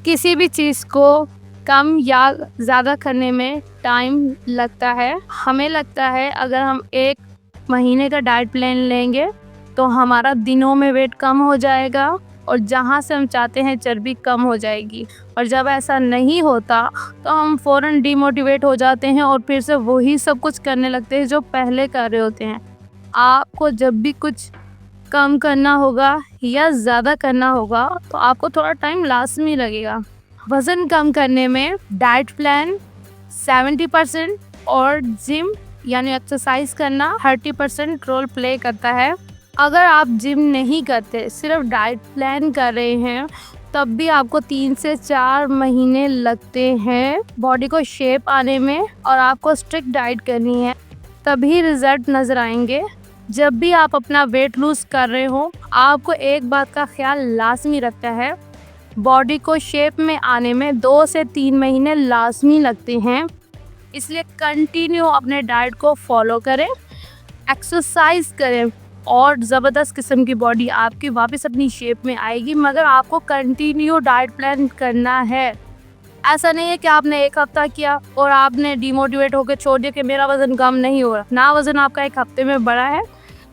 किसी भी चीज़ को कम या ज़्यादा करने में टाइम लगता है। हमें लगता है अगर हम 1 महीने का डाइट प्लान लेंगे तो हमारा दिनों में वेट कम हो जाएगा और जहाँ से हम चाहते हैं चर्बी कम हो जाएगी। और जब ऐसा नहीं होता तो हम फ़ौरन डिमोटिवेट हो जाते हैं और फिर से वही सब कुछ करने लगते हैं जो पहले कर रहे होते हैं। आपको जब भी कुछ कम करना होगा या ज़्यादा करना होगा तो आपको थोड़ा टाइम लाज़मी लगेगा। वज़न कम करने में डाइट प्लान 70% और जिम यानी एक्सरसाइज करना 30% रोल प्ले करता है। अगर आप जिम नहीं करते, सिर्फ डाइट प्लान कर रहे हैं, तब भी आपको 3 से 4 महीने लगते हैं बॉडी को शेप आने में और आपको स्ट्रिक्ट डाइट करनी है, तभी रिजल्ट नज़र आएंगे। जब भी आप अपना वेट लूज़ कर रहे हो, आपको एक बात का ख्याल लाजमी रखना है, बॉडी को शेप में आने में 2 से 3 महीने लाजमी लगते हैं। इसलिए कंटिन्यू अपने डाइट को फॉलो करें, एक्सरसाइज करें और ज़बरदस्त किस्म की बॉडी आपकी वापस अपनी शेप में आएगी। मगर आपको कंटिन्यू डाइट प्लान करना है। ऐसा नहीं है कि आपने 1 हफ्ता किया और आपने डिमोटिवेट होकर छोड़ दिया कि मेरा वज़न कम नहीं हो रहा। ना वज़न आपका 1 हफ्ते में बढ़ा है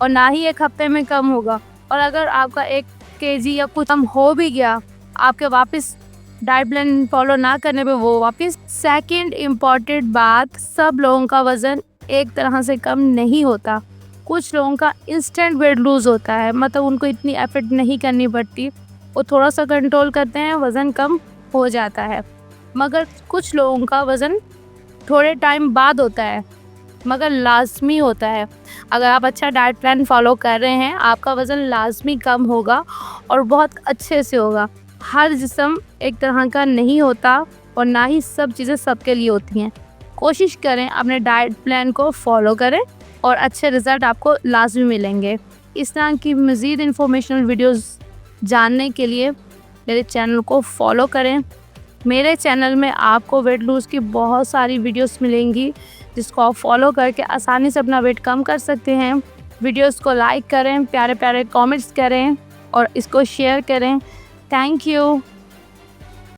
और ना ही 1 हफ्ते में कम होगा। और अगर आपका 1 केजी या कुछ कम हो भी गया, आपके वापस डाइट प्लान फॉलो ना करने पे वो वापस। सेकंड इम्पॉर्टेंट बात, सब लोगों का वज़न एक तरह से कम नहीं होता। कुछ लोगों का इंस्टेंट वेट लूज़ होता है, मतलब उनको इतनी एफर्ट नहीं करनी पड़ती, वो थोड़ा सा कंट्रोल करते हैं, वज़न कम हो जाता है। मगर कुछ लोगों का वज़न थोड़े टाइम बाद होता है मगर लाजमी होता है। अगर आप अच्छा डाइट प्लान फॉलो कर रहे हैं, आपका वज़न लाजमी कम होगा और बहुत अच्छे से होगा। हर जिस्म एक तरह का नहीं होता और ना ही सब चीज़ें सबके लिए होती हैं। कोशिश करें अपने डाइट प्लान को फॉलो करें और अच्छे रिज़ल्ट आपको लाजमी मिलेंगे। इस तरह की मज़ीद इंफॉर्मेशनल वीडियोस जानने के लिए मेरे चैनल को फॉलो करें। मेरे चैनल में आपको वेट लूज़ की बहुत सारी वीडियोस मिलेंगी जिसको आप फॉलो करके आसानी से अपना वेट कम कर सकते हैं। वीडियोस को लाइक करें, प्यारे प्यारे कमेंट्स करें और इसको शेयर करें। Thank you.